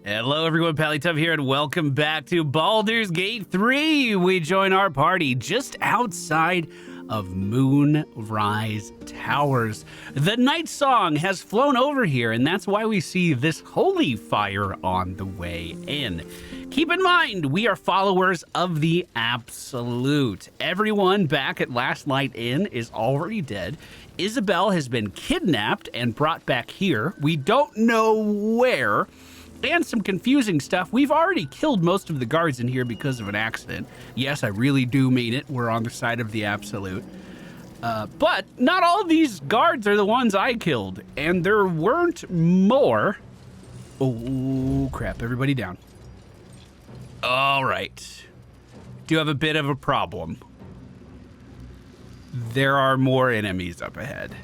Hello everyone, MFPallytime here, and welcome back to Baldur's Gate 3. We join our party just outside of Moonrise Towers. The night song has flown over here, and that's why we see this holy fire on the way in. Keep in mind, we are followers of the Absolute. Everyone back at Last Light Inn is already dead. Isabel has been kidnapped and brought back here. We don't know where. And some confusing stuff. We've already killed most of the guards in here because of an accident. Yes, I really do mean it. We're on the side of the Absolute. But not all of these guards are the ones I killed. And there weren't more. Oh, crap. Everybody down. All right. Do have a bit of a problem. There are more enemies up ahead.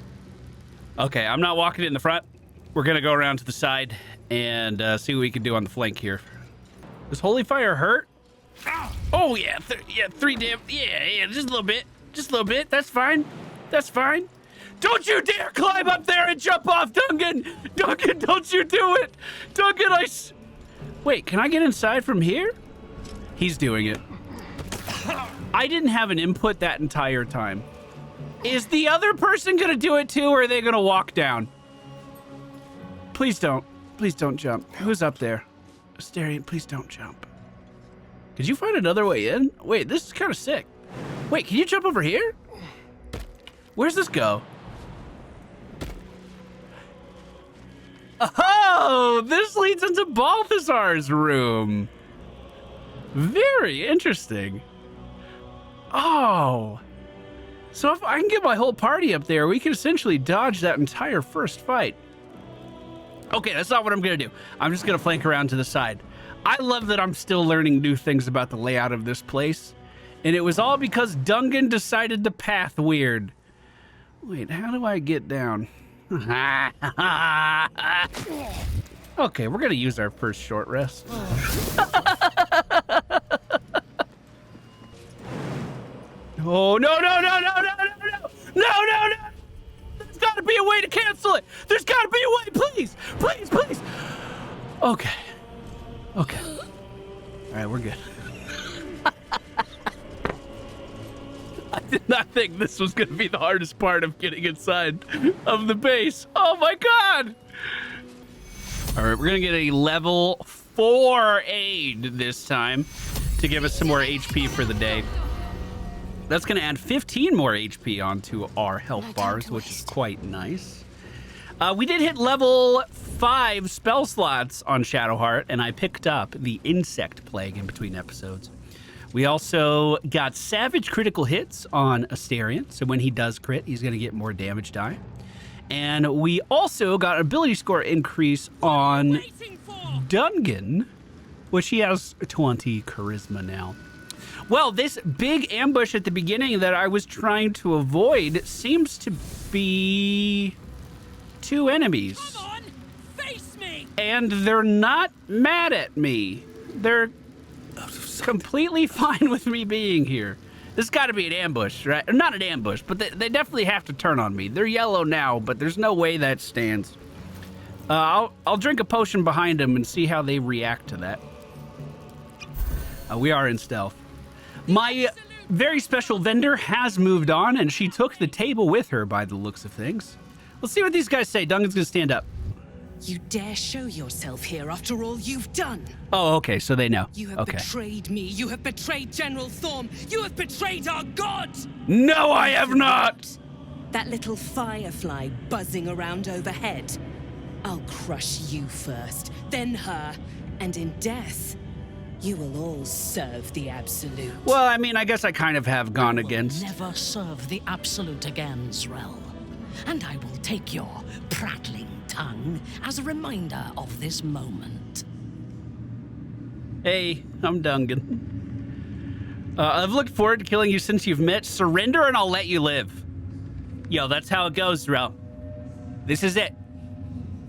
Okay, I'm not walking in the front. We're going to go around to the side and see what we can do on the flank here. Does Holy Fire hurt? Oh, yeah. Three damn. Yeah, just a little bit. Just a little bit. That's fine. That's fine. Don't you dare climb up there and jump off, Dungen! Dungen, don't you do it! Dungen, Wait, can I get inside from here? He's doing it. I didn't have an input that entire time. Is the other person going to do it too, or are they going to walk down? Please don't. Please don't jump. Who's up there? Asterion, please don't jump. Could you find another way in? Wait, this is kind of sick. Wait, can you jump over here? Where's this go? Oh, this leads into Balthazar's room. Very interesting. Oh. So if I can get my whole party up there, we can essentially dodge that entire first fight. Okay, that's not what I'm gonna do. I'm just gonna flank around to the side. I love that I'm still learning new things about the layout of this place. And it was all because Dungen decided to path weird. Wait, how do I get down? Okay, we're gonna use our first short rest. Oh, no. There's gotta be a way to cancel it. There's gotta be a way, please. Okay. All right, we're good. I did not think this was gonna be the hardest part of getting inside of the base. Oh my God. All right, we're gonna get a level 4 aid this time to give us some more HP for the day. That's going to add 15 more HP onto our health bars, which is quite nice. We did hit level 5 spell slots on Shadowheart, and I picked up the Insect Plague in between episodes. We also got Savage critical hits on Asterion, so when he does crit, he's going to get more damage die. And we also got an ability score increase on Dungen, which he has 20 charisma now. Well, this big ambush at the beginning that I was trying to avoid seems to be 2 enemies. Come on, face me! And they're not mad at me. They're completely fine with me being here. This has got to be an ambush, right? Not an ambush, but they definitely have to turn on me. They're yellow now, but there's no way that stands. I'll drink a potion behind them and see how they react to that. We are in stealth. My very special vendor has moved on, and she took the table with her by the looks of things. Let's see what these guys say. Dungan's gonna stand up. You dare show yourself here after all you've done? Oh, okay, so they know. You have betrayed me. You have betrayed General Thorm. You have betrayed our god! No, I have not! That little firefly buzzing around overhead. I'll crush you first, then her, and in death, you will all serve the Absolute. Well, I mean, I guess I kind of have gone against. Never serve the Absolute again, Zrel. And I will take your prattling tongue as a reminder of this moment. Hey, I'm Dungen. I've looked forward to killing you since you've met. Surrender and I'll let you live. Yo, that's how it goes, Zrel. This is it.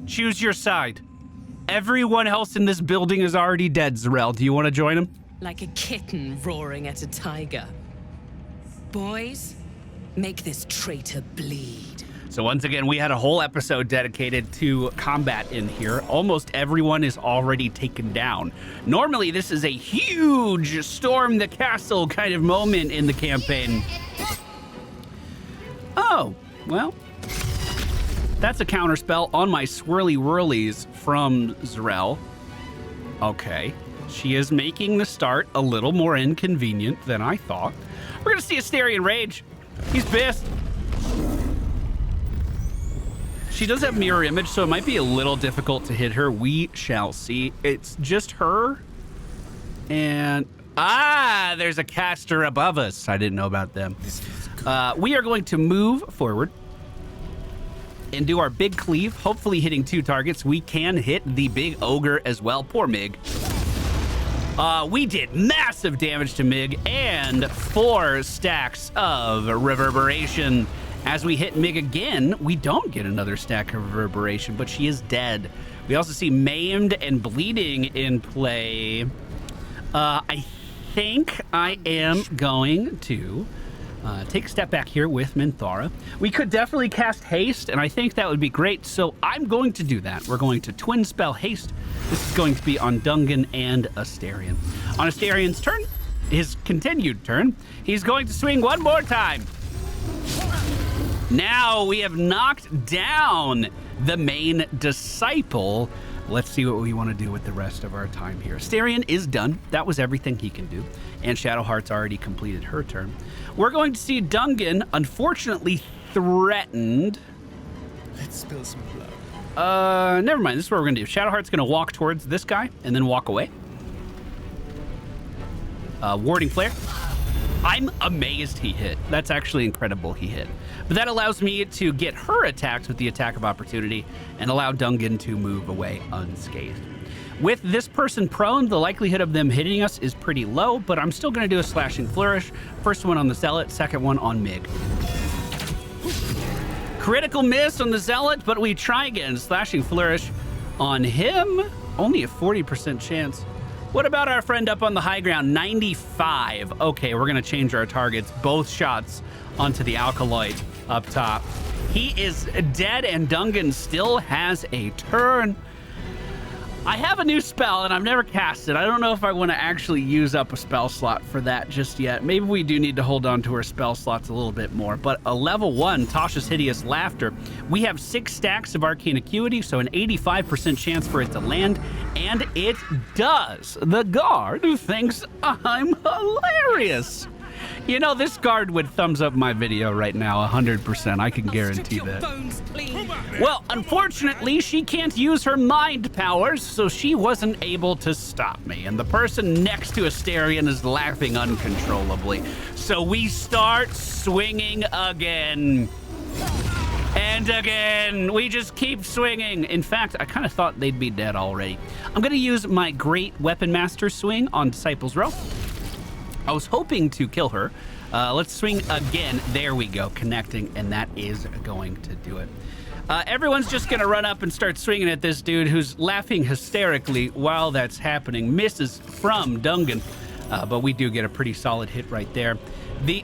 Choose your side. Everyone else in this building is already dead, Zrel. Do you want to join him? Like a kitten roaring at a tiger. Boys, make this traitor bleed. So once again, we had a whole episode dedicated to combat in here. Almost everyone is already taken down. Normally, this is a huge storm the castle kind of moment in the campaign. Oh, well, that's a counterspell on my swirly whirlies from Z'rell. Okay, she is making the start a little more inconvenient than I thought. We're gonna see Asterion rage. He's pissed. She does have mirror image, so it might be a little difficult to hit her. We shall see. It's just her. And, there's a caster above us. I didn't know about them. We are going to move forward and do our big cleave, hopefully hitting 2 targets. We can hit the big ogre as well. Poor Mig. We did massive damage to Mig and 4 stacks of reverberation. As we hit Mig again, we don't get another stack of reverberation, but she is dead. We also see maimed and bleeding in play. I think I am going to take a step back here with Minthara. We could definitely cast haste, and I think that would be great, so I'm going to do that. We're going to twin spell haste. This is going to be on Dungen and Asterion. On Asterion's turn, his continued turn, he's going to swing one more time. Now we have knocked down the main disciple. Let's see what we want to do with the rest of our time here. Asterion is done. That was everything he can do. And Shadowheart's already completed her turn. We're going to see Dungen, unfortunately, threatened. Let's spill some blood. Never mind. This is what we're going to do. Shadowheart's going to walk towards this guy and then walk away. Warding Flare. I'm amazed he hit. That's actually incredible he hit. But that allows me to get her attacked with the attack of opportunity and allow Dungen to move away unscathed. With this person prone, the likelihood of them hitting us is pretty low, but I'm still going to do a slashing flourish. First one on the Zealot, second one on Mig. Critical miss on the Zealot, but we try again. Slashing flourish on him. Only a 40% chance. What about our friend up on the high ground? 95. Okay, we're going to change our targets. Both shots onto the Alkaloid up top. He is dead, and Dungen still has a turn. I have a new spell, and I've never cast it. I don't know if I want to actually use up a spell slot for that just yet. Maybe we do need to hold on to our spell slots a little bit more. But a level 1, Tasha's Hideous Laughter. We have 6 stacks of Arcane Acuity, so an 85% chance for it to land. And it does. The guard thinks I'm hilarious. You know, this guard would thumbs up my video right now, 100%. I can guarantee that. Well, unfortunately, she can't use her mind powers, so she wasn't able to stop me. And the person next to Asterion is laughing uncontrollably. So we start swinging again. And again, we just keep swinging. In fact, I kind of thought they'd be dead already. I'm going to use my Great Weapon Master swing on Disciple's Row. I was hoping to kill her. Let's swing again. There we go, connecting, and that is going to do it. Everyone's just going to run up and start swinging at this dude who's laughing hysterically while that's happening. Misses from Dungen, but we do get a pretty solid hit right there. The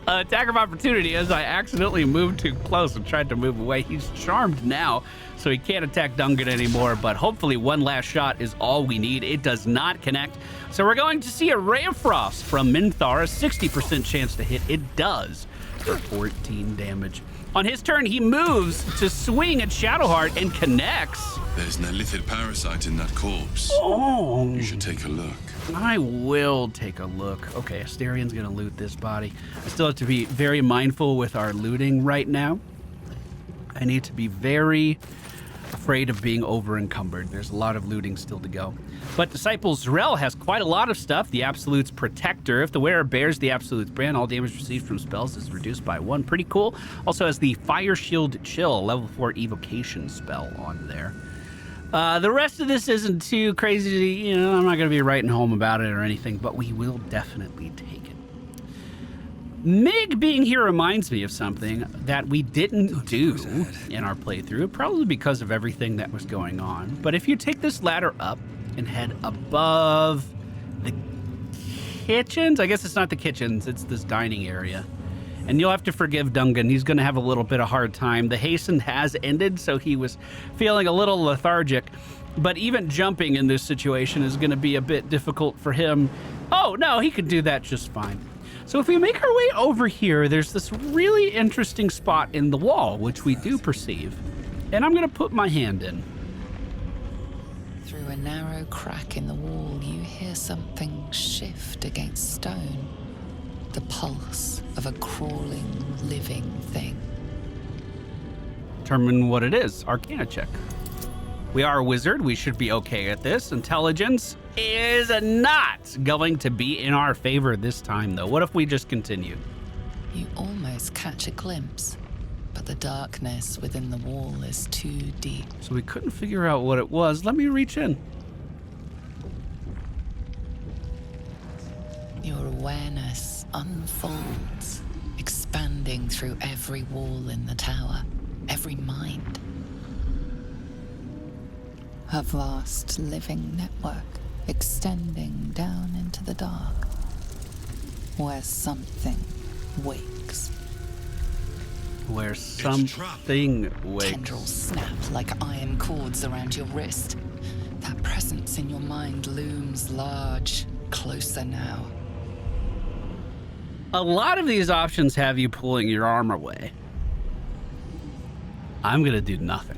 attack of opportunity as I accidentally moved too close and tried to move away. He's charmed now, so he can't attack Dungen anymore, but hopefully one last shot is all we need. It does not connect, so we're going to see a Ray of Frost from Minthara, 60% chance to hit. It does for 14 damage. On his turn, he moves to swing at Shadowheart and connects. There's an illithid parasite in that corpse. Oh. You should take a look. I will take a look. Okay, Asterion's gonna loot this body. I still have to be very mindful with our looting right now. I need to be very afraid of being over encumbered. There's a lot of looting still to go. But Disciple Z'rell has quite a lot of stuff. The Absolute's Protector. If the wearer bears the Absolute's brand, all damage received from spells is reduced by 1. Pretty cool. Also has the Fire Shield Chill, a level 4 evocation spell on there. The rest of this isn't too crazy. You know, I'm not going to be writing home about it or anything, but we will definitely take it. Mig being here reminds me of something that we didn't do in our playthrough, probably because of everything that was going on. But if you take this ladder up and head above the kitchens, I guess it's not the kitchens, it's this dining area. And you'll have to forgive Dungen. He's going to have a little bit of hard time. The hasten has ended, so he was feeling a little lethargic. But even jumping in this situation is going to be a bit difficult for him. Oh, no, he could do that just fine. So if we make our way over here, there's this really interesting spot in the wall, which we do perceive. And I'm going to put my hand in. Through a narrow crack in the wall, you hear something shift against stone. The pulse of a crawling, living thing. Determine what it is. Arcana check. We are a wizard. We should be okay at this. Intelligence is not going to be in our favor this time, though. What if we just continue? You almost catch a glimpse, but the darkness within the wall is too deep. So we couldn't figure out what it was. Let me reach in. Your awareness unfolds, expanding through every wall in the tower, every mind. A vast living network extending down into the dark, where something wakes. Where something wakes. Tendrils snap like iron cords around your wrist. That presence in your mind looms large, closer now. A lot of these options have you pulling your arm away. I'm gonna do nothing.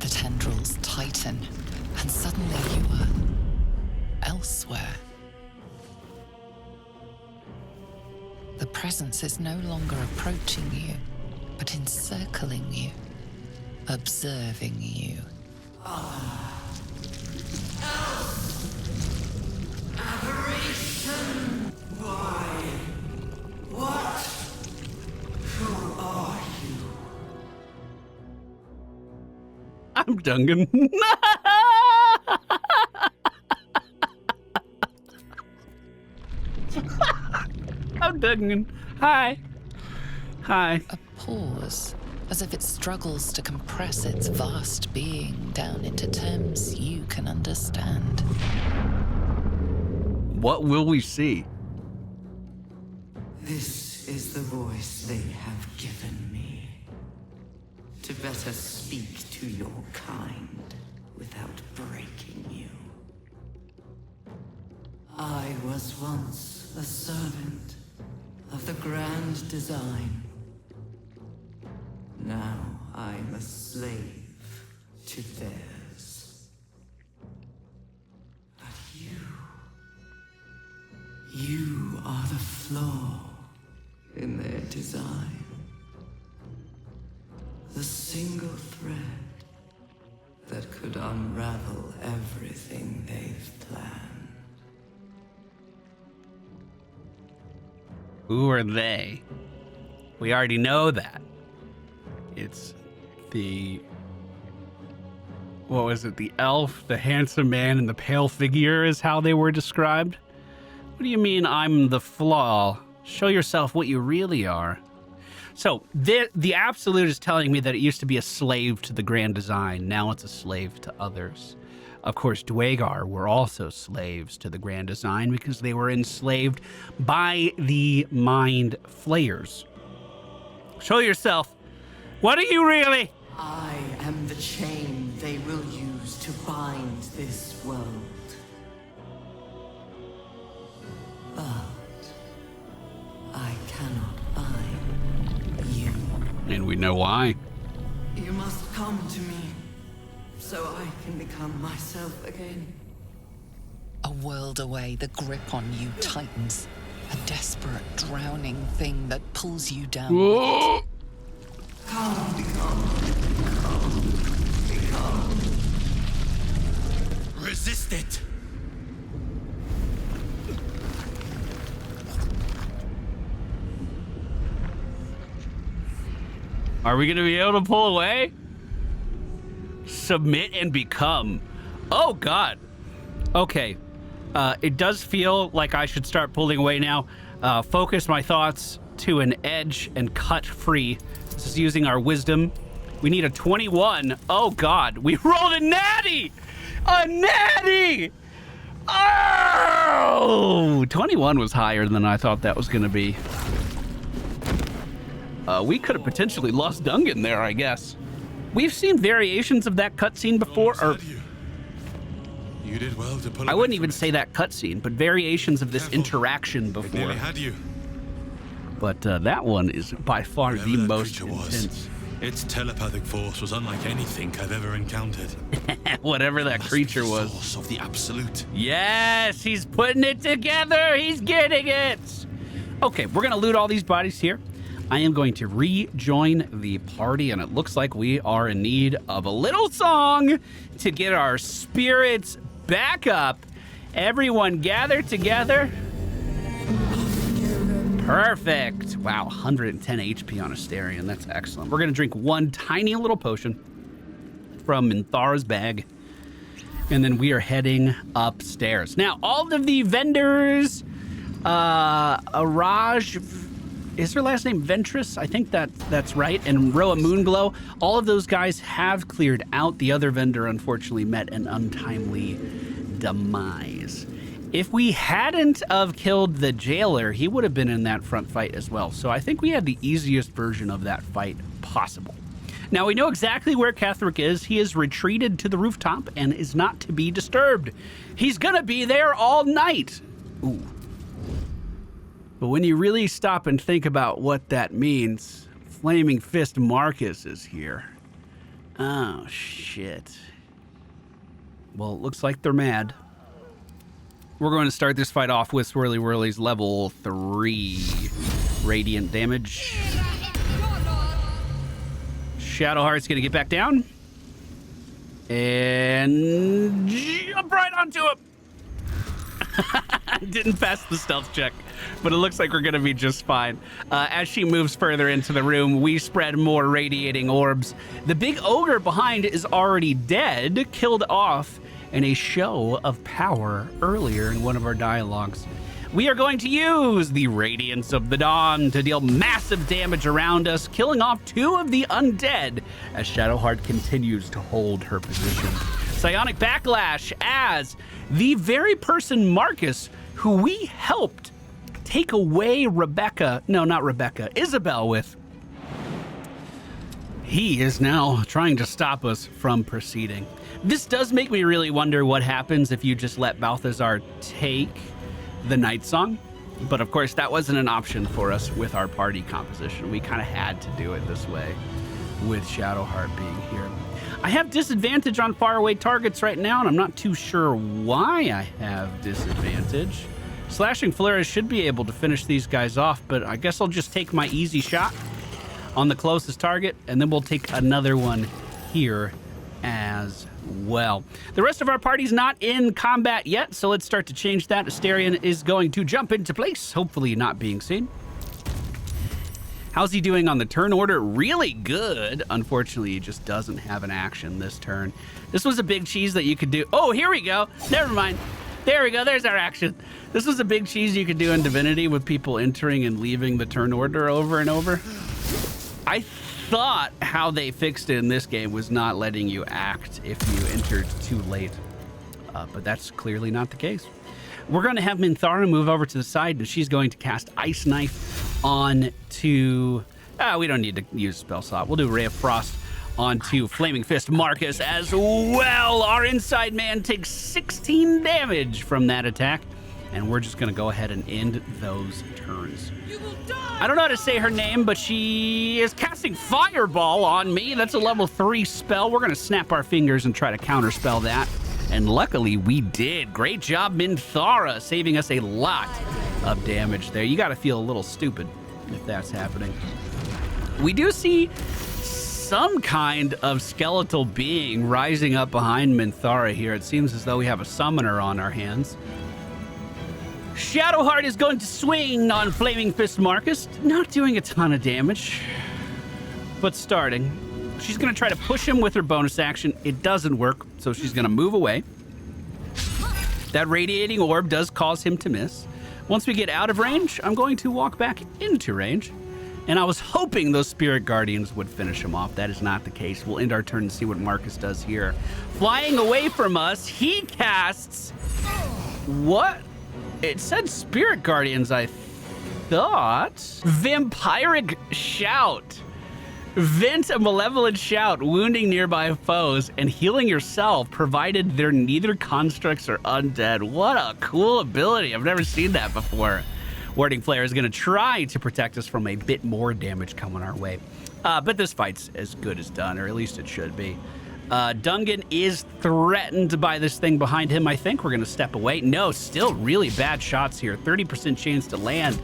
The tendrils tighten, and suddenly you are elsewhere. The presence is no longer approaching you, but encircling you, observing you. Aberration! Why? What? Who are you? I'm Dungen. I'm Dungen. Hi. Hi. A pause, as if it struggles to compress its vast being down into terms you can understand. What will we see? This is the voice they have given me. To better speak to your kind without breaking you. I was once a servant of the grand design. Now I'm a slave to theirs. But you are the flaw in their design. The single thread that could unravel everything they've planned. Who are they? We already know that. It's the... What was it? The elf, the handsome man, and the pale figure is how they were described? What do you mean I'm the flaw? Show yourself what you really are. So, the Absolute is telling me that it used to be a slave to the grand design. Now it's a slave to others. Of course, Duergar were also slaves to the grand design because they were enslaved by the mind flayers. Show yourself. What are you really? I am the chain they will use to bind this world. But I cannot bind you. And we know why. You must come to me, so I can become myself again. A world away, the grip on you tightens. A desperate, drowning thing that pulls you down. Whoa. Come, become. Resist it! Are we going to be able to pull away? Submit and become. Oh, God. Okay. It does feel like I should start pulling away now. Focus my thoughts to an edge and cut free. This is using our wisdom. We need a 21. Oh, God. We rolled a natty! A natty! Oh! 21 was higher than I thought that was going to be. we could have potentially lost Dungen there, I guess. We've seen variations of that cutscene before, or You did well to pull I away wouldn't from even it. say that cutscene, but variations of this Careful. interaction It before. nearly had you. But that one is by far Whatever the that most creature was, intense. its telepathic force was unlike anything I've ever encountered. Whatever that Must creature be the was. source of the absolute. Yes, he's putting it together. He's getting it. Okay, we're going to loot all these bodies here. I am going to rejoin the party, and it looks like we are in need of a little song to get our spirits back up. Everyone gather together. Perfect. Wow, 110 HP on Asterion. That's excellent. We're going to drink one tiny little potion from Minthara's bag, and then we are heading upstairs. Now, all of the vendors, Araj, is her last name Ventress? I think that's right. And Roa Moonglow, all of those guys have cleared out. The other vendor, unfortunately, met an untimely demise. If we hadn't have killed the jailer, he would have been in that front fight as well. So I think we had the easiest version of that fight possible. Now we know exactly where Ketheric is. He is retreated to the rooftop and is not to be disturbed. He's gonna be there all night. Ooh. But when you really stop and think about what that means, Flaming Fist Marcus is here. Oh, shit. Well, it looks like they're mad. We're going to start this fight off with Swirly Whirly's level 3 radiant damage. Shadowheart's going to get back down. And jump right onto him. Didn't pass the stealth check, but it looks like we're going to be just fine. As she moves further into the room, we spread more radiating orbs. The big ogre behind is already dead, killed off in a show of power earlier in one of our dialogues. We are going to use the Radiance of the Dawn to deal massive damage around us, killing off 2 of the undead as Shadowheart continues to hold her position. Psionic Backlash as the very person, Marcus, who we helped take away Isabel with. He is now trying to stop us from proceeding. This does make me really wonder what happens if you just let Balthazar take the Night Song. But of course, that wasn't an option for us with our party composition. We kind of had to do it this way with Shadowheart being here. I have disadvantage on faraway targets right now, and I'm not too sure why I have disadvantage. Slashing Flourish should be able to finish these guys off, but I guess I'll just take my easy shot on the closest target, and then we'll take another one here as well. The rest of our party's not in combat yet, so let's start to change that. Asterion is going to jump into place, hopefully not being seen. How's he doing on the turn order? Really good. Unfortunately, he just doesn't have an action this turn. This was a big cheese that you could do. Oh, here we go. Never mind. There we go. There's our action. This was a big cheese you could do in Divinity with people entering and leaving the turn order over and over. I thought how they fixed it in this game was not letting you act if you entered too late. But that's clearly not the case. We're going to have Minthara move over to the side, and she's going to cast Ice Knife onto... we don't need to use Spell Slot. We'll do Ray of Frost onto Flaming Fist Marcus as well. Our inside man takes 16 damage from that attack, and we're just going to go ahead and end those turns. I don't know how to say her name, but she is casting Fireball on me. That's a level 3 spell. We're going to snap our fingers and try to counterspell that. And luckily, we did. Great job, Minthara, saving us a lot of damage there. You got to feel a little stupid if that's happening. We do see some kind of skeletal being rising up behind Minthara here. It seems as though we have a summoner on our hands. Shadowheart is going to swing on Flaming Fist Marcus, not doing a ton of damage, but starting. She's going to try to push him with her bonus action. It doesn't work, so she's going to move away. That radiating orb does cause him to miss. Once we get out of range, I'm going to walk back into range. And I was hoping those Spirit Guardians would finish him off. That is not the case. We'll end our turn and see what Marcus does here. Flying away from us, he casts... What? It said Spirit Guardians, I thought. Vampiric Shout. Vent a malevolent shout, wounding nearby foes and healing yourself, provided they're neither constructs or undead. What a cool ability. I've never seen that before. Warding Flare is going to try to protect us from a bit more damage coming our way. But this fight's as good as done, or at least it should be. Dungen is threatened by this thing behind him. I think we're going to step away. No, still really bad shots here. 30% chance to land.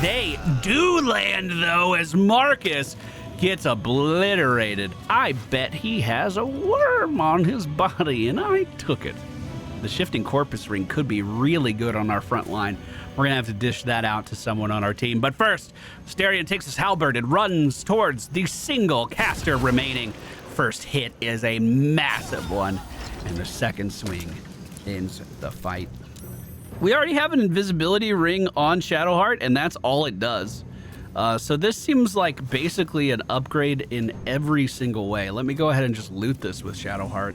They do land, though, as Marcus gets obliterated. I bet he has a worm on his body, and I took it. The shifting corpus ring could be really good on our front line. We're gonna have to dish that out to someone on our team. But first, Starion takes his halberd and runs towards the single caster remaining. First hit is a massive one, and the second swing ends the fight. We already have an invisibility ring on Shadowheart, and that's all it does. So this seems like basically an upgrade in every single way. Let me go ahead and just loot this with Shadowheart,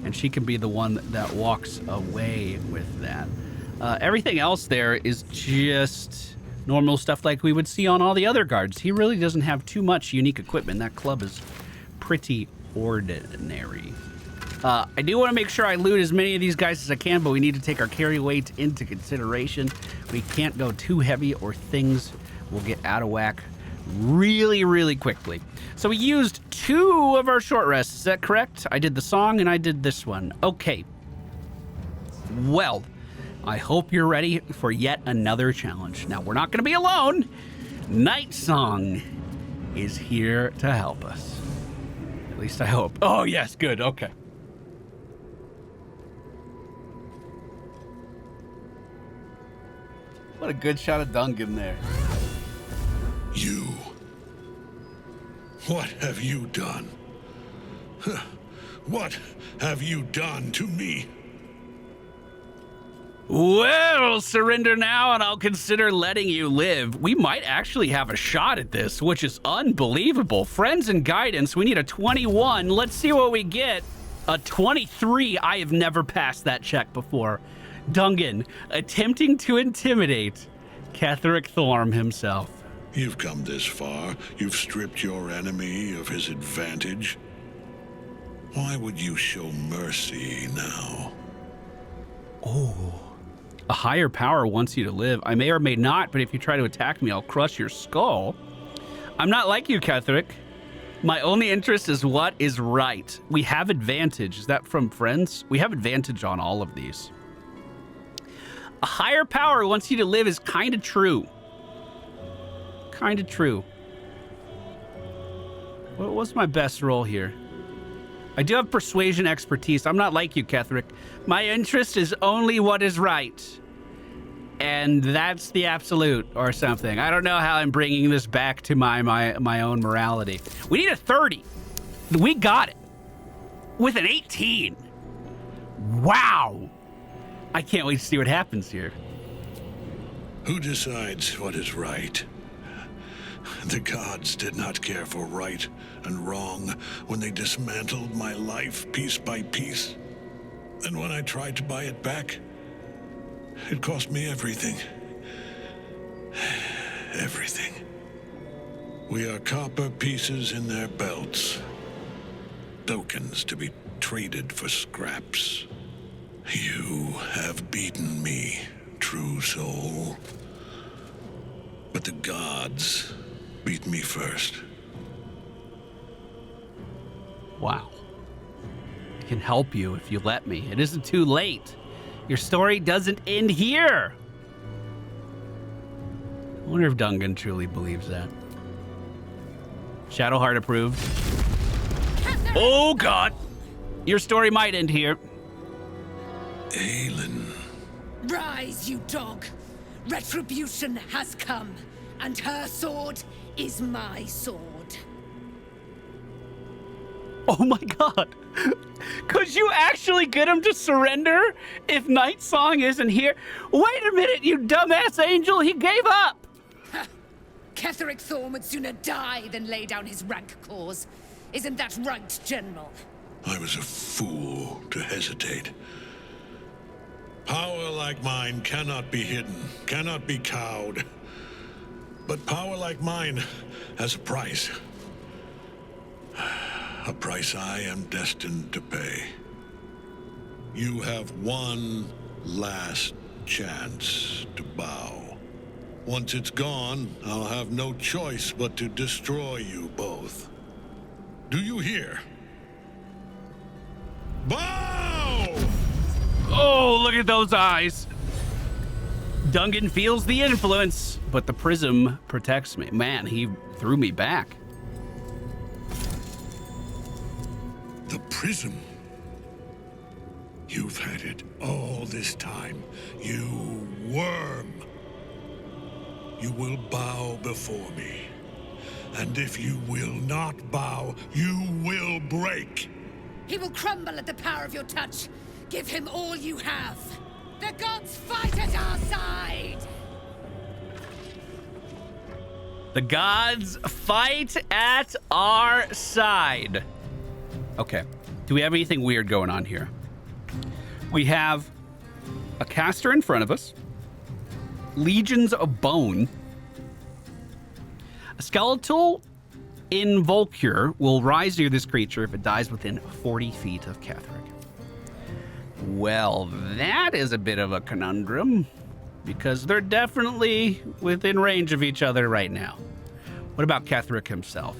and she can be the one that walks away with that. Everything else there is just normal stuff like we would see on all the other guards. He really doesn't have too much unique equipment. That club is pretty ordinary. I do want to make sure I loot as many of these guys as I can, but we need to take our carry weight into consideration. We can't go too heavy or things will get out of whack really, really quickly. So we used 2 of our short rests. Is that correct? I did the song and I did this one. Okay. Well, I hope you're ready for yet another challenge. Now, we're not going to be alone. Night Song is here to help us. At least I hope. Oh, yes. Good. Okay. What a good shot of Dungen there. You. What have you done? What have you done to me? Well, surrender now and I'll consider letting you live. We might actually have a shot at this, which is unbelievable. Friends and guidance, we need a 21. Let's see what we get. A 23. I have never passed that check before. Dungen, attempting to intimidate Ketheric Thorm himself. You've come this far. You've stripped your enemy of his advantage. Why would you show mercy now? Oh. A higher power wants you to live. I may or may not, but if you try to attack me, I'll crush your skull. I'm not like you, Ketheric. My only interest is what is right. We have advantage. Is that from friends? We have advantage on all of these. A higher power wants you to live is kind of true. Kind of true. What's my best roll here? I do have persuasion expertise. I'm not like you, Ketheric. My interest is only what is right. And that's the absolute or something. I don't know how I'm bringing this back to my own morality. We need a 30. We got it. With an 18. Wow. I can't wait to see what happens here. Who decides what is right? The gods did not care for right and wrong when they dismantled my life piece by piece. And when I tried to buy it back, it cost me everything. Everything. We are copper pieces in their belts. Tokens to be traded for scraps. You have beaten me, true soul. But the gods beat me first. Wow. I can help you if you let me. It isn't too late. Your story doesn't end here. I wonder if Dungen truly believes that. Shadowheart approved. Oh, God. Your story might end here. Aelin. Rise, you dog. Retribution has come, and her sword is my sword. Oh my God. Could you actually get him to surrender if Night Song isn't here? Wait a minute, you dumbass angel. He gave up. Ketheric Thorm would sooner die than lay down his rank cause. Isn't that right, General? I was a fool to hesitate. Power like mine cannot be hidden, cannot be cowed. But power like mine has a price. A price I am destined to pay. You have one last chance to bow. Once it's gone, I'll have no choice but to destroy you both. Do you hear? Bow! Oh, look at those eyes. Dungen feels the influence, but the prism protects me. Man, he threw me back. The prism? You've had it all this time, you worm. You will bow before me. And if you will not bow, you will break. He will crumble at the power of your touch. Give him all you have. The gods fight at our side! The gods fight at our side. Okay. Do we have anything weird going on here? We have a caster in front of us. Legions of Bone. A skeletal Involcure will rise near this creature if it dies within 40 feet of Ketheric. Well, that is a bit of a conundrum, because they're definitely within range of each other right now. What about Ketheric himself?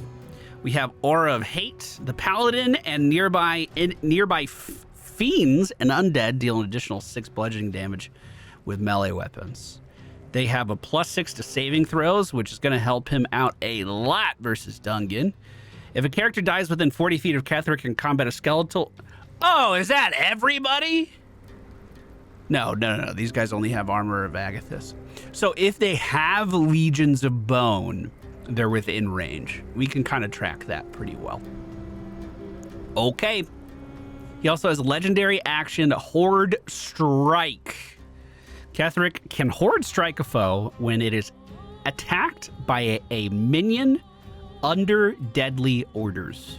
We have Aura of Hate, the Paladin, and nearby fiends and undead deal an additional 6 bludgeoning damage with melee weapons. They have a +6 to saving throws, which is going to help him out a lot versus Dungen. If a character dies within 40 feet of Ketheric in combat, a skeletal... Oh, is that everybody? No. These guys only have Armor of Agathis. So if they have Legions of Bone, they're within range. We can kind of track that pretty well. Okay. He also has a legendary action, Horde Strike. Ketheric can Horde Strike a foe when it is attacked by a minion under deadly orders.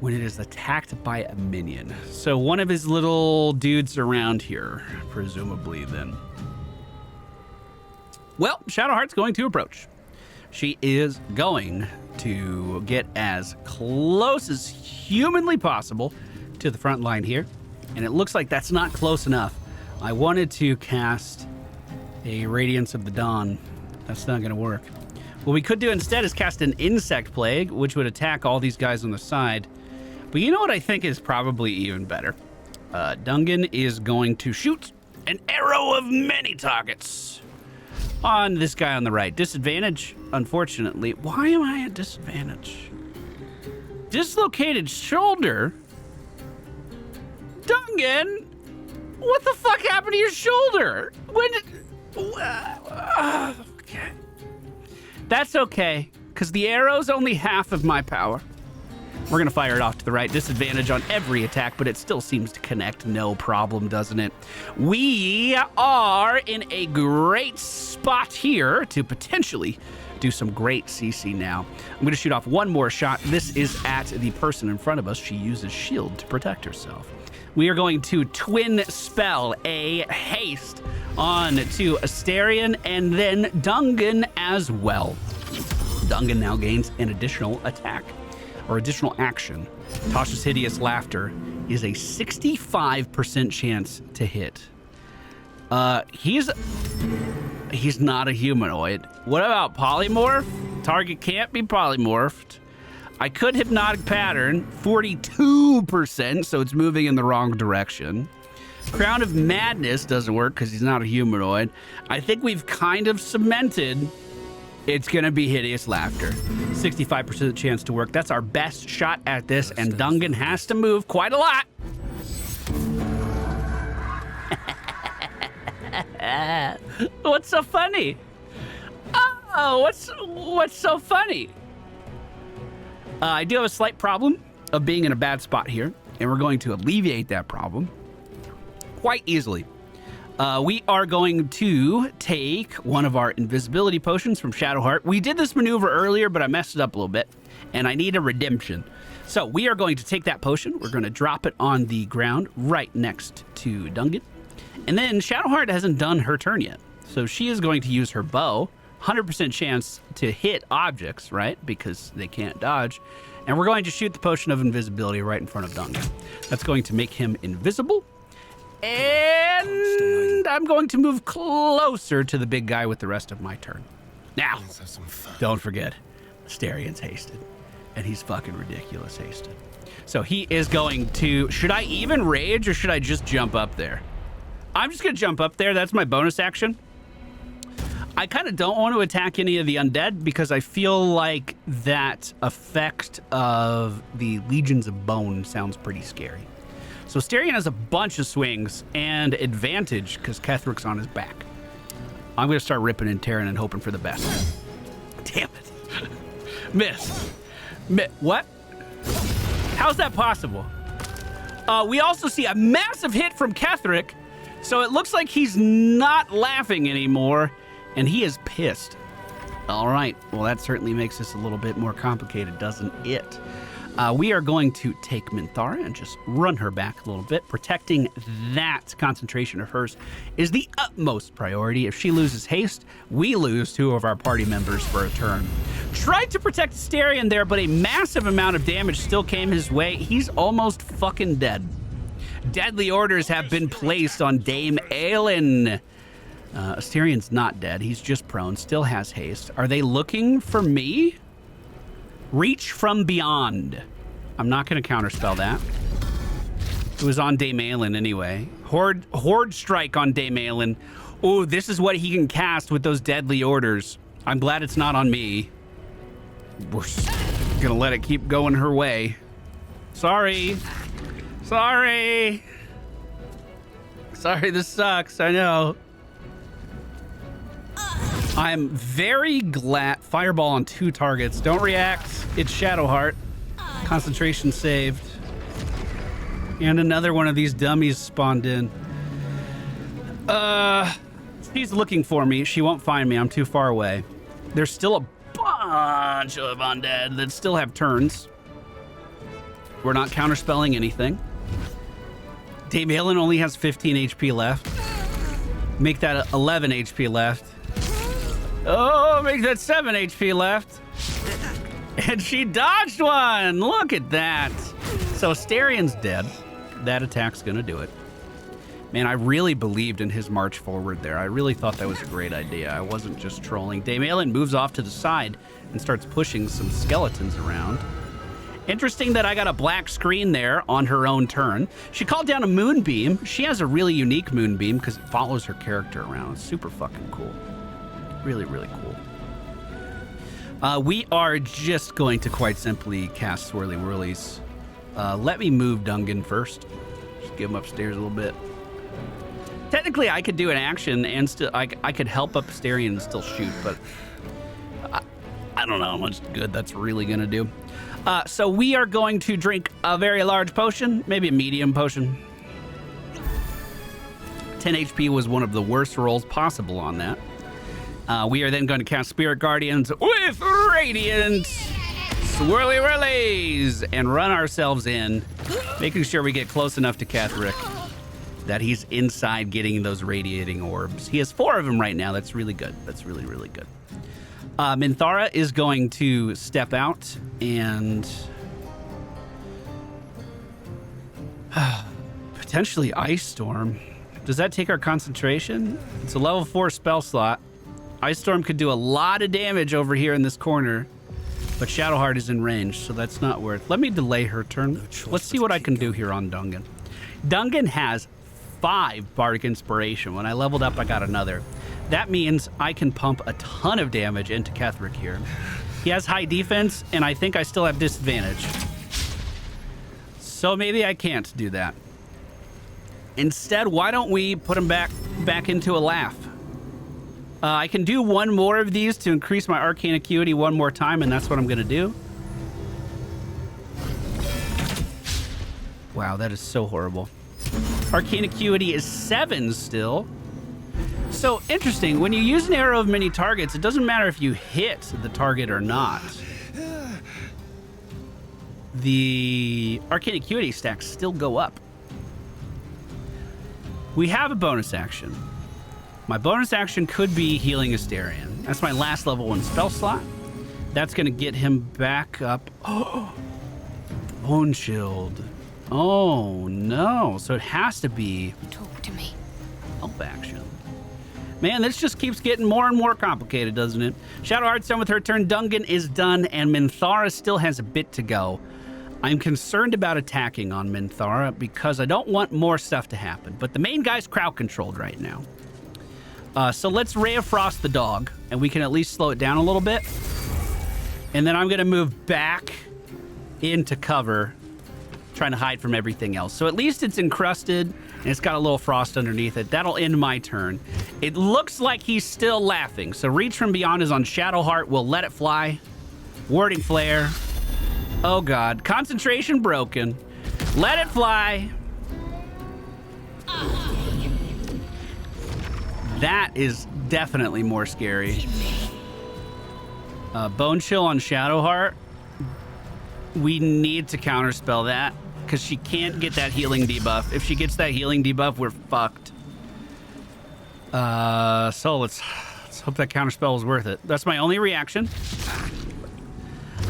When it is attacked by a minion. So one of his little dudes around here, presumably then. Well, Shadowheart's going to approach. She is going to get as close as humanly possible to the front line here. And it looks like that's not close enough. I wanted to cast a Radiance of the Dawn. That's not going to work. What we could do instead is cast an Insect Plague, which would attack all these guys on the side. But you know what I think is probably even better? Dungen is going to shoot an arrow of many targets on this guy on the right. Disadvantage, unfortunately. Why am I at disadvantage? Dislocated shoulder? Dungen? What the fuck happened to your shoulder? When did... okay. That's okay, because the arrow's only half of my power. We're going to fire it off to the right. Disadvantage on every attack, but it still seems to connect no problem, doesn't it? We are in a great spot here to potentially do some great CC now. I'm going to shoot off one more shot. This is at the person in front of us. She uses shield to protect herself. We are going to twin spell a haste on to Asterion and then Dungen as well. Dungen now gains an additional attack. Or additional action. Tasha's Hideous Laughter is a 65% chance to hit. He's not a humanoid. What about polymorph? Target can't be polymorphed. I could Hypnotic Pattern, 42%, so it's moving in the wrong direction. Crown of Madness doesn't work because he's not a humanoid. I think we've kind of cemented it's going to be Hideous Laughter. 65% chance to work. That's our best shot at this, and Dungen has to move quite a lot. What's so funny? Oh, what's so funny? I do have a slight problem of being in a bad spot here, and we're going to alleviate that problem quite easily. We are going to take one of our invisibility potions from Shadowheart. We did this maneuver earlier, but I messed it up a little bit, and I need a redemption. So we are going to take that potion. We're going to drop it on the ground right next to Dungen. And then Shadowheart hasn't done her turn yet. So she is going to use her bow. 100% chance to hit objects, right? Because they can't dodge. And we're going to shoot the potion of invisibility right in front of Dungen. That's going to make him invisible. And I'm going to move closer to the big guy with the rest of my turn. Now, don't forget, Astarion's hasted. And he's fucking ridiculous hasted. So he is going to... Should I even rage or should I just jump up there? I'm just going to jump up there. That's my bonus action. I kind of don't want to attack any of the undead because I feel like that effect of the Legions of Bone sounds pretty scary. So Astarion has a bunch of swings and advantage because Ketheric's on his back. I'm going to start ripping and tearing and hoping for the best. Damn it. Miss. What? How's that possible? We also see a massive hit from Ketheric, so it looks like he's not laughing anymore. And he is pissed. All right. Well, that certainly makes this a little bit more complicated, doesn't it? We are going to take Minthara and just run her back a little bit. Protecting that concentration of hers is the utmost priority. If she loses haste, we lose 2 of our party members for a turn. Tried to protect Astarion there, but a massive amount of damage still came his way. He's almost fucking dead. Deadly orders have been placed on Dame Aelin. Astarion's not dead. He's just prone. Still has haste. Are they looking for me? Reach from beyond. I'm not going to counterspell that. It was on Dame Aelin anyway. Horde strike on Dame Aelin. Oh, this is what he can cast with those deadly orders. I'm glad it's not on me. We're going to let it keep going her way. Sorry. Sorry. Sorry, this sucks. I know. I'm very glad. Fireball on 2 targets. Don't react. It's Shadowheart. Concentration saved. And another one of these dummies spawned in. She's looking for me. She won't find me. I'm too far away. There's still a bunch of undead that still have turns. We're not counterspelling anything. Dame Aelin only has 15 HP left. Make that 11 HP left. Oh, make that 7 HP left. And she dodged one. Look at that. So Astarion's dead. That attack's going to do it. Man, I really believed in his march forward there. I really thought that was a great idea. I wasn't just trolling. Dame Aelin moves off to the side and starts pushing some skeletons around. Interesting that I got a black screen there on her own turn. She called down a moonbeam. She has a really unique moonbeam because it follows her character around. It's super fucking cool. Really, really cool. We are just going to quite simply cast Swirly Whirlies. Let me move Dungen first. Just get him upstairs a little bit. Technically, I could do an action and still I could help up Astarion and still shoot, but I don't know how much good that's really going to do. So we are going to drink a very large potion, maybe a medium potion. 10 HP was one of the worst rolls possible on that. We are then going to cast Spirit Guardians with Radiant Swirly Whirlies and run ourselves in, making sure we get close enough to Ketheric that he's inside getting those radiating orbs. He has 4 of them right now. That's really good. That's really, really good. Minthara is going to step out and potentially Ice Storm. Does that take our concentration? It's a level 4 spell slot. Ice Storm could do a lot of damage over here in this corner, but Shadowheart is in range, so that's not worth. Let me delay her turn. Let's see what I can do here on Dungen. Dungen has 5 Bardic Inspiration. When I leveled up, I got another. That means I can pump a ton of damage into Ketheric here. He has high defense, and I think I still have disadvantage. So maybe I can't do that. Instead, why don't we put him back into a laugh? I can do 1 more of these to increase my arcane acuity 1 more time, and that's what I'm going to do. Wow, that is so horrible. Arcane acuity is 7 still. So interesting, when you use an arrow of many targets, it doesn't matter if you hit the target or not. The arcane acuity stacks still go up. We have a bonus action. My bonus action could be healing Asterion. That's my last level 1 spell slot. That's going to get him back up. Oh, Bone Shield. Oh, no. So it has to be... Talk to me. Help action. Man, this just keeps getting more and more complicated, doesn't it? Shadowheart's done with her turn. Dungen is done, and Minthara still has a bit to go. I'm concerned about attacking on Minthara because I don't want more stuff to happen. But the main guy's crowd controlled right now. So let's Ray of Frost the dog, and we can at least slow it down a little bit. And then I'm going to move back into cover, trying to hide from everything else. So at least it's encrusted, and it's got a little frost underneath it. That'll end my turn. It looks like he's still laughing. So Reach from Beyond is on Shadowheart. We'll let it fly. Warding Flare. Oh, God. Concentration broken. Let it fly. That is definitely more scary. Bone Chill on Shadowheart. We need to counterspell that because she can't get that healing debuff. If she gets that healing debuff, we're fucked. So let's hope that counterspell is worth it. That's my only reaction.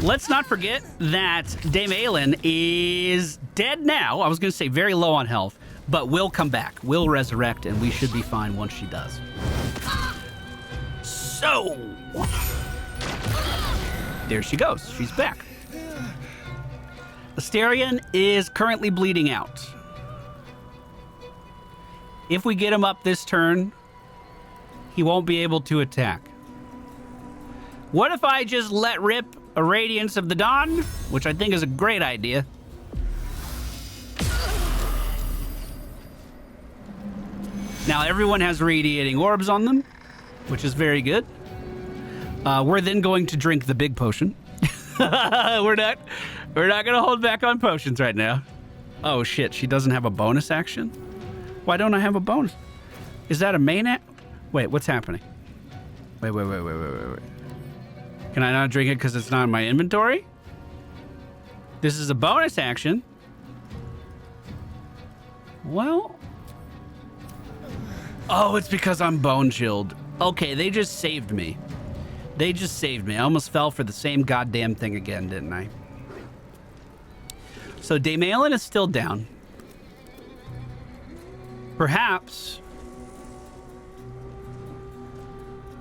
Let's not forget that Dame Aelin is dead now. I was going to say very low on health, but will come back. Will resurrect, and we should be fine once she does. So, there she goes. She's back. Asterion is currently bleeding out. If we get him up this turn, he won't be able to attack. What if I just let rip a Radiance of the Dawn, which I think is a great idea. Now everyone has radiating orbs on them, which is very good. We're then going to drink the big potion. We're not gonna hold back on potions right now. Oh shit, she doesn't have a bonus action? Why don't I have a bonus? Is that a main Wait, what's happening? Wait. Can I not drink it because it's not in my inventory? This is a bonus action. Well. Oh, it's because I'm bone chilled. Okay, they just saved me. They just saved me. I almost fell for the same goddamn thing again, didn't I? So Dame Aelin is still down. Perhaps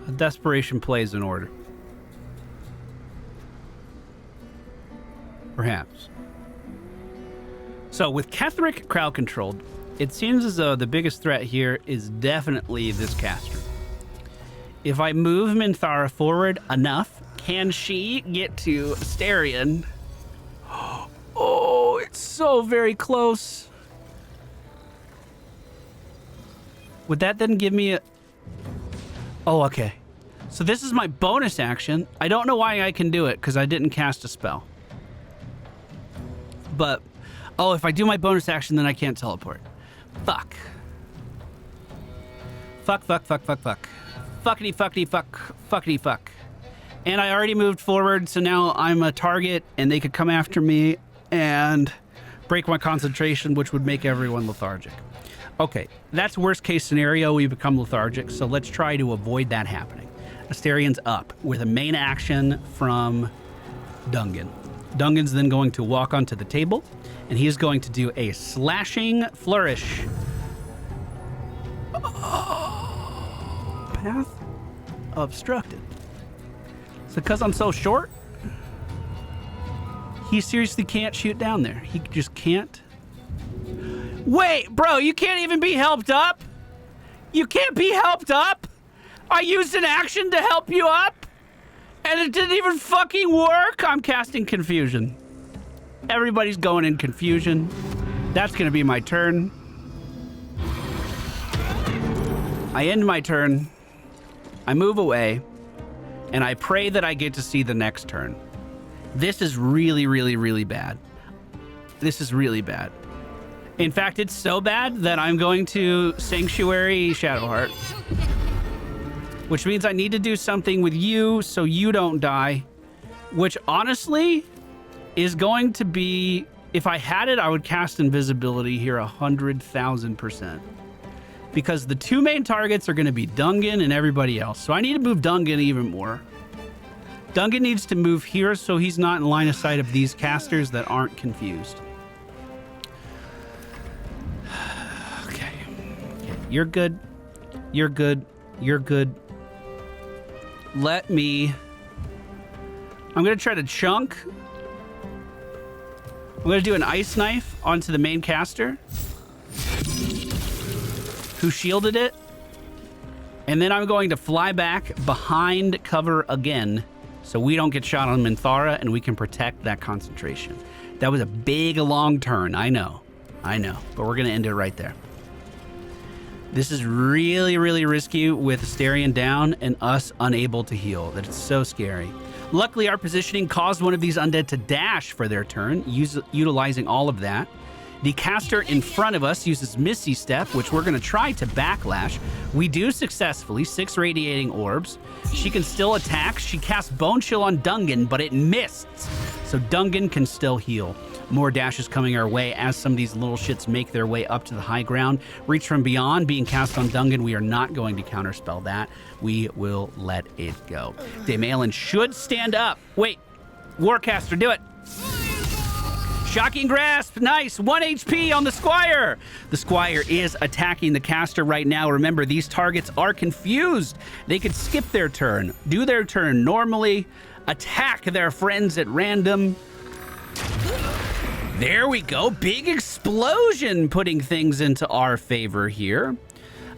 a desperation play is in order. Perhaps. So with Ketheric crowd controlled, it seems as though the biggest threat here is definitely this caster. If I move Minthara forward enough, can she get to Asterion? Oh, it's so very close. Would that then give me a... Oh, okay. So this is my bonus action. I don't know why I can do it, because I didn't cast a spell. But, oh, if I do my bonus action, then I can't teleport. Fuck. Fuck. Fuckity fuck. And I already moved forward, so now I'm a target, and they could come after me and break my concentration, which would make everyone lethargic. Okay, that's worst case scenario. We become lethargic, so let's try to avoid that happening. Asterion's up with a main action from Dungen. Dungan's then going to walk onto the table, and he is going to do a slashing flourish. Path obstructed. So because I'm so short, he seriously can't shoot down there. He just can't. Wait, bro, you can't even be helped up? You can't be helped up? I used an action to help you up? And it didn't even fucking work? I'm casting confusion. Everybody's going in confusion. That's gonna be my turn. I end my turn. I move away. And I pray that I get to see the next turn. This is really, really, really bad. This is really bad. In fact, it's so bad that I'm going to Sanctuary Shadowheart. Which means I need to do something with you so you don't die. Which honestly is going to be... If I had it, I would cast invisibility here 100,000%. because the two main targets are going to be Dungen and everybody else. So I need to move Dungen even more. Dungen needs to move here so he's not in line of sight of these casters that aren't confused. Okay. You're good. You're good. You're good. Let me... I'm going to try to chunk. I'm going to do an ice knife onto the main caster who shielded it. And then I'm going to fly back behind cover again so we don't get shot on Minthara and we can protect that concentration. That was a big, long turn. I know. But we're going to end it right there. This is really, really risky with Astarion down and us unable to heal. That is so scary. Luckily, our positioning caused one of these undead to dash for their turn, utilizing all of that. The caster in front of us uses Misty Step, which we're going to try to backlash. We do successfully, 6 radiating orbs. She can still attack. She casts Bone Chill on Dungen, but it missed. So Dungen can still heal. More dashes coming our way as some of these little shits make their way up to the high ground. Reach from Beyond being cast on Dungen. We are not going to counterspell that. We will let it go. Dame Aelin should stand up. Wait, Warcaster, do it. Shocking Grasp, nice. 1 HP on the Squire. The Squire is attacking the caster right now. Remember, these targets are confused. They could skip their turn, do their turn normally, attack their friends at random. There we go. Big explosion putting things into our favor here.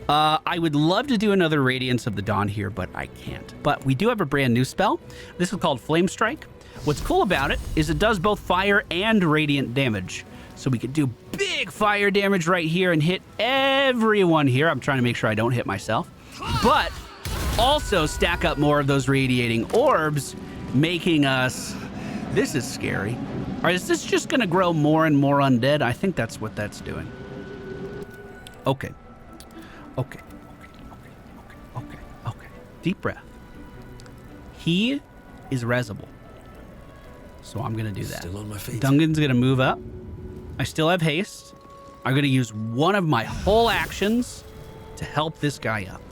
I would love to do another Radiance of the Dawn here, but I can't. But we do have a brand new spell. This is called Flame Strike. What's cool about it is it does both fire and radiant damage. So we could do big fire damage right here and hit everyone here. I'm trying to make sure I don't hit myself. But also stack up more of those radiating orbs, making us... This is scary. All right, is this just going to grow more and more undead? I think that's what that's doing. Okay. Okay. Deep breath. He is resable. So I'm going to do that. Still on my feet. Dungan's going to move up. I still have haste. I'm going to use one of my whole actions to help this guy up.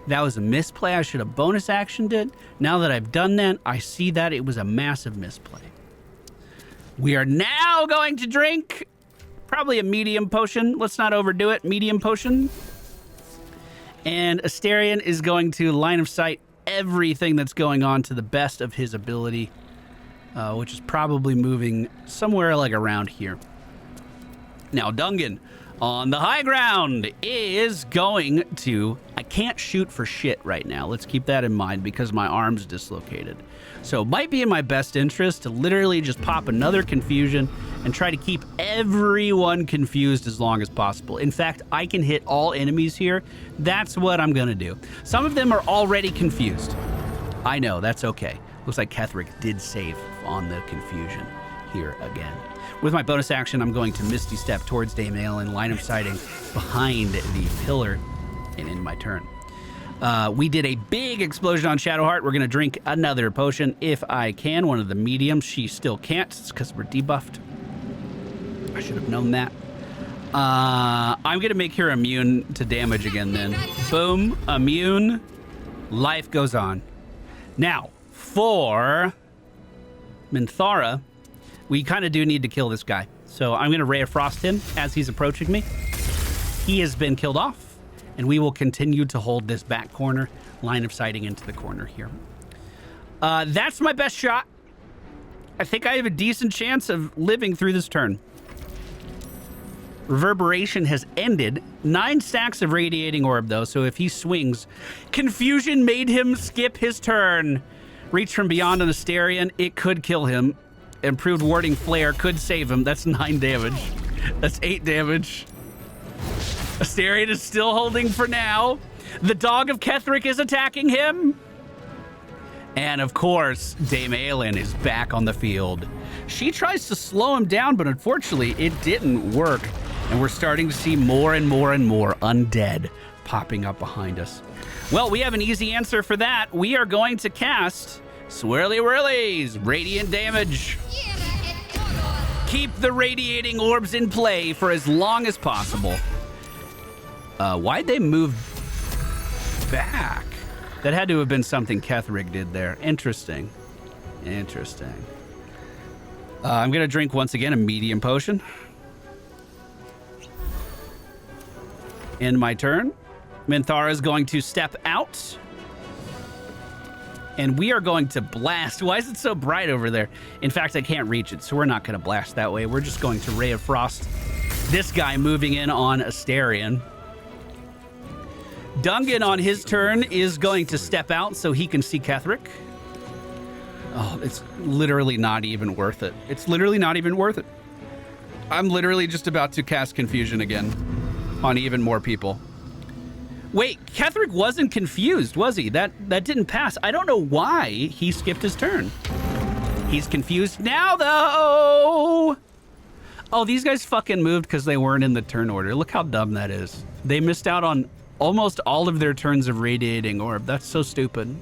That was a misplay. I should have bonus actioned it. Now that I've done that, I see that it was a massive misplay. We are now going to drink probably a medium potion. Let's not overdo it. Medium potion. And Astarion is going to line of sight everything that's going on to the best of his ability, which is probably moving somewhere like around here. Now, Dungen on the high ground is going to... I can't shoot for shit right now. Let's keep that in mind because my arm's dislocated. So it might be in my best interest to literally just pop another confusion and try to keep everyone confused as long as possible. In fact, I can hit all enemies here. That's what I'm going to do. Some of them are already confused. I know, that's okay. Looks like Ketheric did save on the confusion here again. With my bonus action, I'm going to Misty Step towards Dame Aelin, line of sighting behind the pillar, and end my turn. We did a big explosion on Shadowheart. We're going to drink another potion if I can. One of the mediums. She still can't. It's because we're debuffed. I should have known that. I'm going to make her immune to damage again then. Boom. Immune. Life goes on. Now, for Minthara, we kind of do need to kill this guy. So I'm going to Ray of Frost him as he's approaching me. He has been killed off, and we will continue to hold this back corner, line of sighting into the corner here. That's my best shot. I think I have a decent chance of living through this turn. Reverberation has ended. 9 stacks of Radiating Orb, though, so if he swings... Confusion made him skip his turn. Reach from Beyond on Astarion. It could kill him. Improved Warding Flare could save him. That's 9 damage. That's 8 damage. Astarion is still holding for now. The Dog of Ketheric is attacking him. And of course, Dame Aelin is back on the field. She tries to slow him down, but unfortunately, it didn't work. And we're starting to see more and more and more undead popping up behind us. Well, we have an easy answer for that. We are going to cast Swirly Whirlies, Radiant Damage. Keep the Radiating Orbs in play for as long as possible. Why'd they move back? That had to have been something Ketheric did there. Interesting. Interesting. I'm going to drink once again a medium potion. End my turn. Minthara is going to step out. And we are going to blast. Why is it so bright over there? In fact, I can't reach it, so we're not going to blast that way. We're just going to Ray of Frost. This guy moving in on Astarion. Dungen on his turn is going to step out so he can see Ketheric. Oh, it's literally not even worth it. It's literally not even worth it. I'm literally just about to cast Confusion again on even more people. Wait, Ketheric wasn't confused, was he? That didn't pass. I don't know why he skipped his turn. He's confused now, though. Oh, these guys fucking moved because they weren't in the turn order. Look how dumb that is. They missed out on almost all of their turns of Radiating Orb. That's so stupid.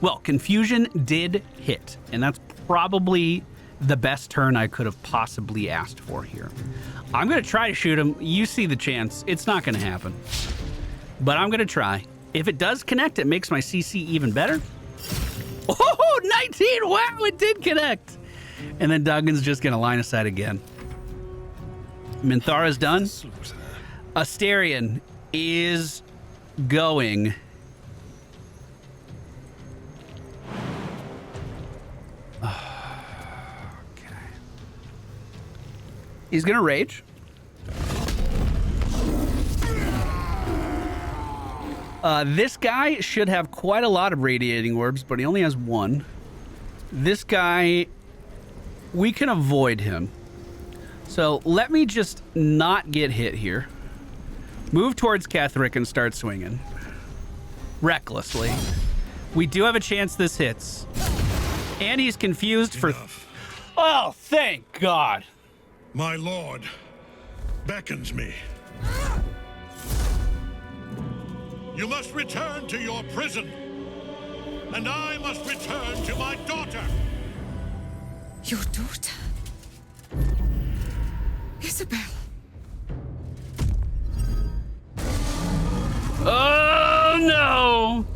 Well, Confusion did hit, and that's probably the best turn I could have possibly asked for here. I'm going to try to shoot him. You see the chance. It's not going to happen. But I'm going to try. If it does connect, it makes my CC even better. Oh, 19! Wow, it did connect! And then Dungan's just going to line of sight again. Minthara's done. Astarion is going... He's gonna rage. This guy should have quite a lot of radiating orbs, but he only has one. This guy, we can avoid him. So let me just not get hit here. Move towards Ketheric and start swinging. Recklessly. We do have a chance this hits. And he's confused for... Oh, thank God. My lord beckons me. You must return to your prison, and I must return to my daughter. Your daughter? Isabel. Oh, no!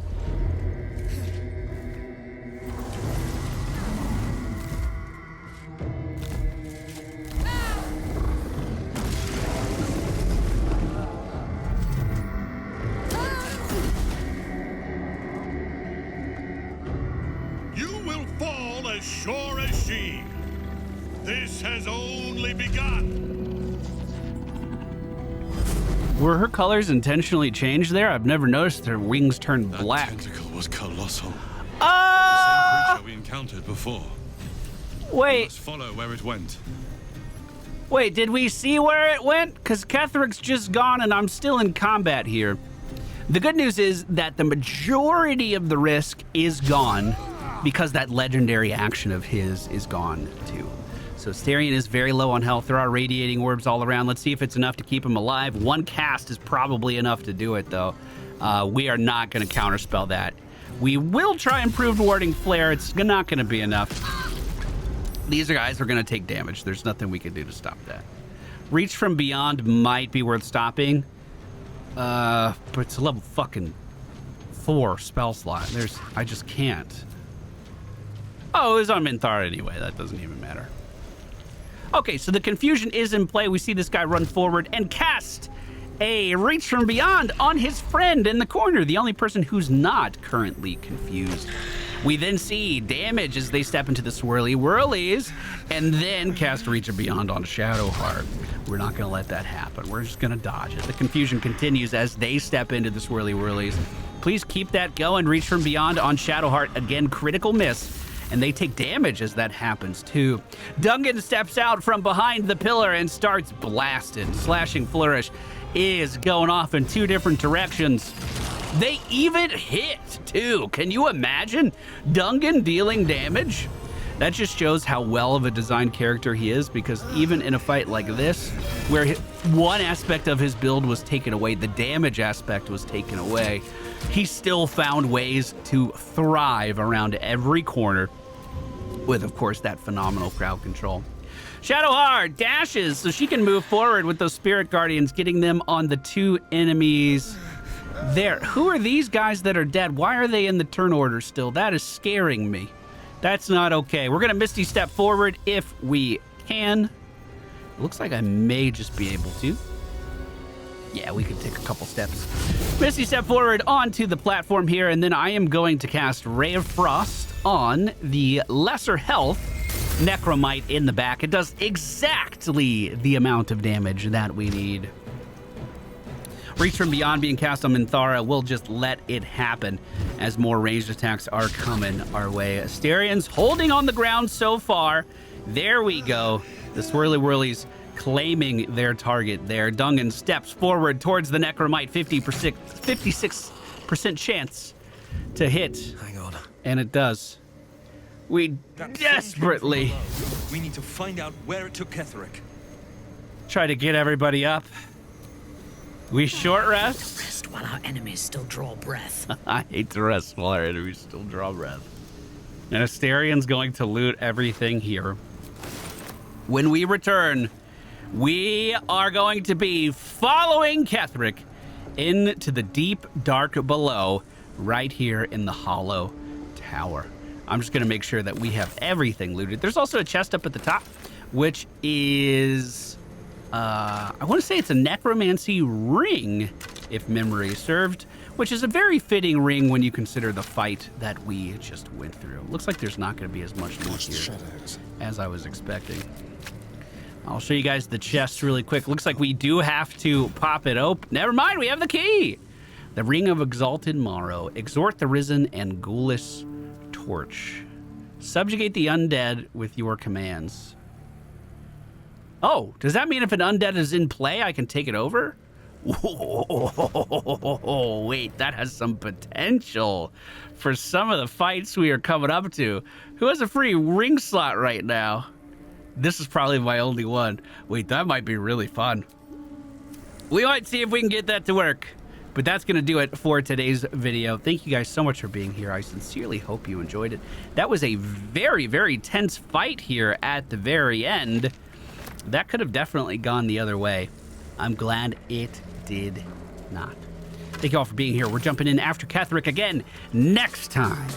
As sure as she. This has only begun. Were her colors intentionally changed there? I've never noticed her wings turned black. That tentacle was colossal. The same creature we encountered before. Wait. We must follow where it went. Wait, did we see where it went? Because Ketheric's just gone and I'm still in combat here. The good news is that the majority of the risk is gone, because that legendary action of his is gone too. So Astarion is very low on health. There are radiating orbs all around. Let's see if it's enough to keep him alive. One cast is probably enough to do it, though. We are not going to counterspell that. We will try improved warding flare. It's not going to be enough. These guys are going to take damage. There's nothing we can do to stop that. Reach from Beyond might be worth stopping. But it's a level fucking 4 spell slot. I just can't. Oh, it was on Minthara anyway. That doesn't even matter. Okay, so the confusion is in play. We see this guy run forward and cast a Reach from Beyond on his friend in the corner, the only person who's not currently confused. We then see damage as they step into the swirly whirlies, and then cast Reach from Beyond on Shadowheart. We're not going to let that happen. We're just going to dodge it. The confusion continues as they step into the swirly whirlies. Please keep that going. Reach from Beyond on Shadowheart. Again, critical miss. And they take damage as that happens, too. Dungen steps out from behind the pillar and starts blasting. Slashing Flourish is going off in 2 different directions. They even hit, too. Can you imagine Dungen dealing damage? That just shows how well of a designed character he is, because even in a fight like this, where one aspect of his build was taken away, the damage aspect was taken away, he still found ways to thrive around every corner with, of course, that phenomenal crowd control. Shadowheart dashes so she can move forward with those Spirit Guardians, getting them on the 2 enemies there. Who are these guys that are dead? Why are they in the turn order still? That is scaring me. That's not okay. We're going to Misty Step forward if we can. It looks like I may just be able to. Yeah, we could take a couple steps. Misty Step forward onto the platform here, and then I am going to cast Ray of Frost on the lesser health Necromite in the back. It does exactly the amount of damage that we need. Reach from Beyond being cast on Minthara. We'll just let it happen as more ranged attacks are coming our way. Asterians holding on the ground so far. There we go. The Swirly Whirlies claiming their target there. Dungen steps forward towards the Necromite. 56% chance to hit. Hang on. And it does. We desperately We need to find out where it took Ketheric. try to get everybody up. We short rest. Rest while our enemies still draw breath. I hate to rest while our enemies still draw breath. And Asterian's going to loot everything here. When we return, we are going to be following Ketheric into the deep dark below, right here in the Hollow Tower. I'm just going to make sure that we have everything looted. There's also a chest up at the top, which is, I want to say it's a necromancy ring, if memory served, which is a very fitting ring when you consider the fight that we just went through. Looks like there's not going to be as much loot here as I was expecting. I'll show you guys the chest really quick. Looks like we do have to pop it open. Never mind, we have the key. The Ring of Exalted Morrow. Exhort the Risen and Ghoulish Torch. Subjugate the undead with your commands. Oh, does that mean if an undead is in play, I can take it over? Whoa, wait, that has some potential for some of the fights we are coming up to. Who has a free ring slot right now? This is probably my only one. Wait, that might be really fun. We might see if we can get that to work. But that's going to do it for today's video. Thank you guys so much for being here. I sincerely hope you enjoyed it. That was a very, very tense fight here at the very end. That could have definitely gone the other way. I'm glad it did not. Thank you all for being here. We're jumping in after Ketheric again next time